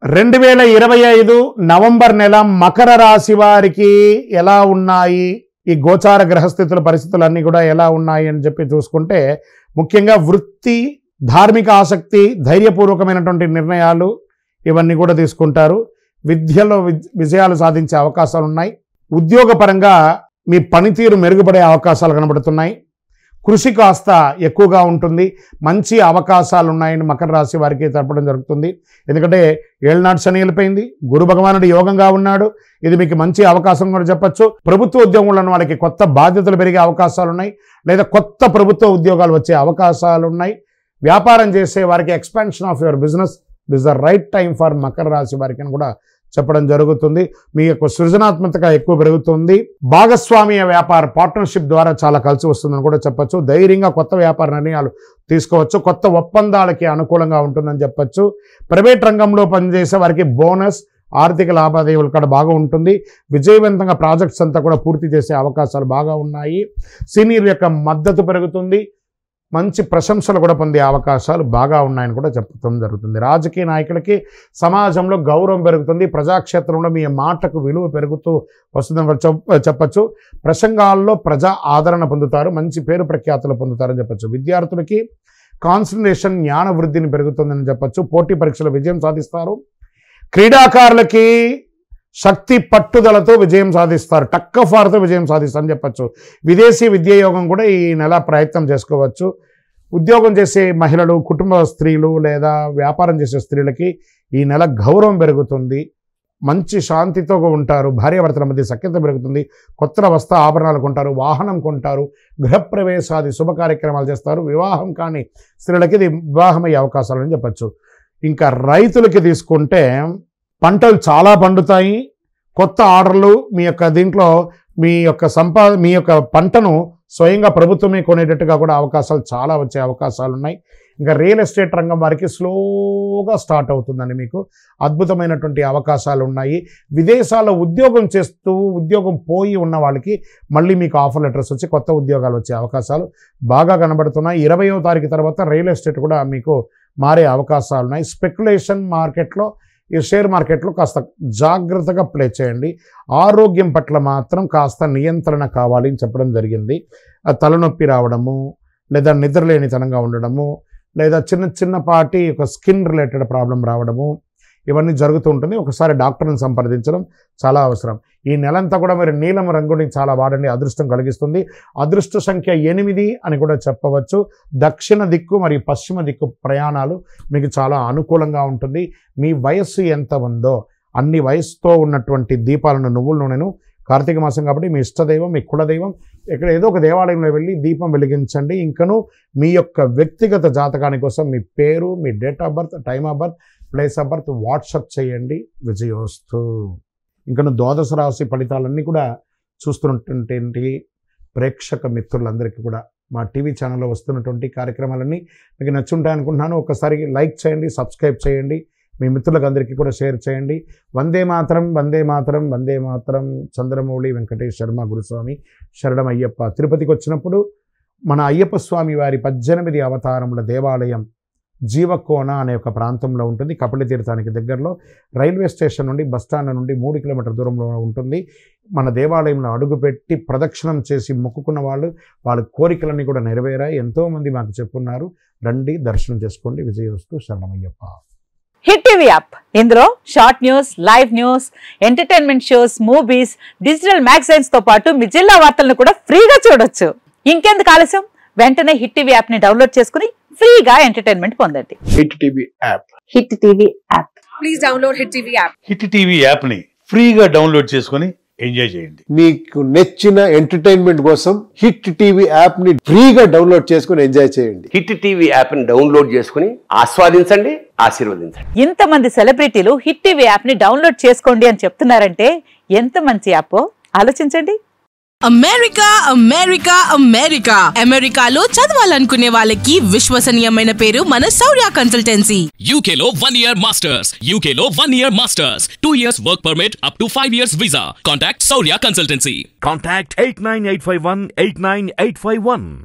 2025 November నెల మకర రాశి వారికి ఎలా ఉన్నాయి, ఈ గోచార గ్రహస్థితుల పరిస్థితులన్నీ కూడా ఎలా ఉన్నాయి అని చెప్పి చూసుకుంటే, ముఖ్యంగా వృత్తి, ధార్మిక ఆసక్తి, ధైర్యపూర్వకమైనటువంటి నిర్ణయాలు ఇవన్నీ కూడా తీసుకుంటారు. విద్యలో విజయాలు సాధించే అవకాశాలు ఉన్నాయి. ఉద్యోగపరంగా మీ పనితీరు మెరుగుపడే అవకాశాలు కనబడుతున్నాయి. కృషి కాస్త ఎక్కువగా ఉంటుంది. మంచి అవకాశాలు ఉన్నాయని మకర రాశి వారికి చెప్పడం జరుగుతుంది. ఎందుకంటే ఏళ్ళనాటి శని వెళ్ళిపోయింది, గురు భగవానుడు యోగంగా ఉన్నాడు. ఇది మీకు మంచి అవకాశం కూడా చెప్పచ్చు. ప్రభుత్వ ఉద్యోగంలో ఉన్న వాళ్ళకి కొత్త బాధ్యతలు పెరిగే అవకాశాలు ఉన్నాయి, లేదా కొత్త ప్రభుత్వ ఉద్యోగాలు వచ్చే అవకాశాలు ఉన్నాయి. వ్యాపారం చేసే వారికి expansion of your business this the right time for Makar రాశి వారికి అని కూడా చెప్పడం జరుగుతుంది. మీ యొక్క సృజనాత్మకత ఎక్కువ పెరుగుతుంది. భాగస్వామ్య వ్యాపార పార్ట్నర్షిప్ ద్వారా చాలా కలిసి వస్తుందని కూడా చెప్పచ్చు. ధైర్యంగా కొత్త వ్యాపార నిర్ణయాలు తీసుకోవచ్చు. కొత్త ఒప్పందాలకి అనుకూలంగా ఉంటుందని చెప్పచ్చు. ప్రైవేట్ రంగంలో పనిచేసే వారికి బోనస్, ఆర్థిక లావాదేవీలు కూడా బాగా ఉంటుంది. విజయవంతంగా ప్రాజెక్ట్స్ అంతా కూడా పూర్తి చేసే అవకాశాలు బాగా ఉన్నాయి. సీనియర్ యొక్క మద్దతు పెరుగుతుంది. మంచి ప్రశంసలు కూడా పొందే అవకాశాలు బాగా ఉన్నాయని కూడా చెప్పడం జరుగుతుంది. రాజకీయ నాయకులకి సమాజంలో గౌరవం పెరుగుతుంది. ప్రజాక్షేత్రంలో మీ మాటకు విలువ పెరుగుతూ వస్తుందని కూడా చెప్పచ్చు. ప్రసంగాల్లో ప్రజా ఆదరణ పొందుతారు. మంచి పేరు ప్రఖ్యాతులు పొందుతారని చెప్పచ్చు. విద్యార్థులకి కాన్సన్ట్రేషన్, జ్ఞాన వృద్ధిని పెరుగుతుందని చెప్పచ్చు. పోటీ పరీక్షలో విజయం సాధిస్తారు. క్రీడాకారులకి శక్తి పట్టుదలతో విజయం సాధిస్తారు. టక్ ఆఫ్ వార్తో విజయం సాధిస్తారని చెప్పచ్చు. విదేశీ విద్యాయోగం కూడా ఈ నెల ప్రయత్నం చేసుకోవచ్చు. ఉద్యోగం చేసే మహిళలు, కుటుంబ స్త్రీలు లేదా వ్యాపారం చేసే స్త్రీలకి ఈ నెల గౌరవం పెరుగుతుంది. మంచి శాంతితో ఉంటారు. భార్యాభర్తల మధ్య సఖ్యత పెరుగుతుంది. కొత్త వస్త్ర ఆభరణాలు కొంటారు, వాహనం కొంటారు, గృహప్రవేశాది శుభ కార్యక్రమాలు చేస్తారు. వివాహం కాని స్త్రీలకి ఇది వివాహమయ్యే అవకాశాలు అని చెప్పచ్చు. ఇంకా రైతులకి తీసుకుంటే పంటలు చాలా పండుతాయి. కొత్త ఆర్డర్లు మీ యొక్క దీంట్లో మీ యొక్క పంటను స్వయంగా ప్రభుత్వమే కొనేటట్టుగా కూడా అవకాశాలు చాలా వచ్చే అవకాశాలు ఉన్నాయి. ఇంకా రియల్ ఎస్టేట్ రంగం వారికి స్లోగా స్టార్ట్ అవుతుందని మీకు అద్భుతమైనటువంటి అవకాశాలు ఉన్నాయి. విదేశాల్లో ఉద్యోగం చేస్తూ ఉద్యోగం పోయి ఉన్న వాళ్ళకి మళ్ళీ మీకు ఆఫర్ లెటర్స్ వచ్చి కొత్త ఉద్యోగాలు వచ్చే అవకాశాలు బాగా కనబడుతున్నాయి. 20వ తారీఖు తర్వాత రియల్ ఎస్టేట్ కూడా మీకు మారే అవకాశాలు ఉన్నాయి. స్పెక్యులేషన్ మార్కెట్లో, ఈ షేర్ మార్కెట్లో కాస్త జాగ్రత్తగా ప్లే చేయండి. ఆరోగ్యం పట్ల మాత్రం కాస్త నియంత్రణ కావాలి అని చెప్పడం జరిగింది. తలనొప్పి రావడము, లేదా నిద్రలేనితనంగా ఉండడము, లేదా చిన్నపాటి ఒక స్కిన్ రిలేటెడ్ ప్రాబ్లం రావడము, ఇవన్నీ జరుగుతూ ఉంటుంది. ఒకసారి డాక్టర్ని సంప్రదించడం చాలా అవసరం. ఈ నెలంతా కూడా మీరు నీలం రంగుని చాలా వాడండి, అదృష్టం కలిగిస్తుంది. అదృష్ట సంఖ్య 8 అని కూడా చెప్పవచ్చు. దక్షిణ దిక్కు మరియు పశ్చిమ దిక్కు ప్రయాణాలు మీకు చాలా అనుకూలంగా ఉంటుంది. మీ వయస్సు ఎంత ఉందో అన్ని వయస్సుతో ఉన్నటువంటి దీపాలను, నువ్వుల నూనెను, కార్తీక మాసం కాబట్టి మీ ఇష్టదైవం, మీ కులదైవం ఇక్కడ ఏదో ఒక దేవాలయంలో వెళ్ళి దీపం వెలిగించండి. ఇంకను మీ యొక్క వ్యక్తిగత జాతకాని కోసం మీ పేరు, మీ date of birth, time of birth, place of birth WhatsApp చేయండి. విజయోస్తు. ఇంకను ద్వాదశ రాశి ఫలితాలన్నీ కూడా చూస్తున్నటువంటి ప్రేక్షక మిత్రులందరికీ కూడా మా టీవీ ఛానల్లో వస్తున్నటువంటి కార్యక్రమాలన్నీ మీకు నచ్చుంటాయనుకుంటున్నాను. ఒకసారి లైక్ చేయండి, సబ్స్క్రైబ్ చేయండి, మీ మిత్రులకు అందరికీ కూడా షేర్ చేయండి. వందే మాతరం, వందే మాతరం, వందే మాతరం. చంద్రమౌళి వెంకటేష్ శర్మ గురుస్వామి శరణం అయ్యప్ప. తిరుపతికి వచ్చినప్పుడు మన అయ్యప్ప స్వామి వారి 18 అవతారముల దేవాలయం జీవకోన అనే ఒక ప్రాంతంలో ఉంటుంది. కపిల తీర్థానికి దగ్గరలో రైల్వే స్టేషన్ నుండి, బస్టాండ్ నుండి 3 కిలోమీటర్ల దూరంలో ఉంటుంది. మన దేవాలయంలో అడుగుపెట్టి ప్రదక్షిణం చేసి మొక్కుకున్న వాళ్ళ కోరికలన్నీ కూడా నెరవేరాయి. ఎంతోమంది మాకు చెప్పున్నారు. రండి, దర్శనం చేసుకోండి. విజయోస్తు. శరణమయ్యప్ప. హిట్ టీవీ యాప్, ఇందులో short news, live news, entertainment shows, movies, digital magazines తో పాటు మీ జిల్లా వార్తలను కూడా ఫ్రీగా చూడొచ్చు. ఇంకెందుకు ఆలస్యం, వెంటనే హిట్ టీవీ యాప్ ని డౌన్లోడ్ చేసుకుని ఫ్రీగా ఎంటర్టైన్మెంట్ పొందండి. Hit TV app. Hit TV app. Please download hit TV app. Hit TV app ని ఫ్రీగా డౌన్లోడ్ చేసుకుని ఎంజాయ్ చేయండి. మీకు నచ్చిన ఎంటర్టైన్మెంట్ కోసం హిట్ టీవీ యాప్ ని ఫ్రీగా డౌన్లోడ్ చేసుకుని ఎంజాయ్ చేయండి. హిట్ టీవీ యాప్ ని డౌన్లోడ్ చేసుకుని ఆస్వాదించండి, ఆశీర్వదించండి. ఇంతమంది సెలబ్రిటీలు హిట్ టీవీ యాప్ ని డౌన్లోడ్ చేసుకోండి అని చెప్తున్నారంటే ఎంత మంచి యాప్ ఆలోచించండి. అమెరికా అమెరికా అమెరికా అమెరికాలో చదవాలనుకునే వాళ్ళకి విశ్వసనీయమైన పేరు మన శౌర్య కన్సల్టెన్సీ. UK లో 1 year masters, UK లో 1 year masters, 2 years work permit up to 5 years visa. Contact Shaurya Consultancy. Contact 89851 89851.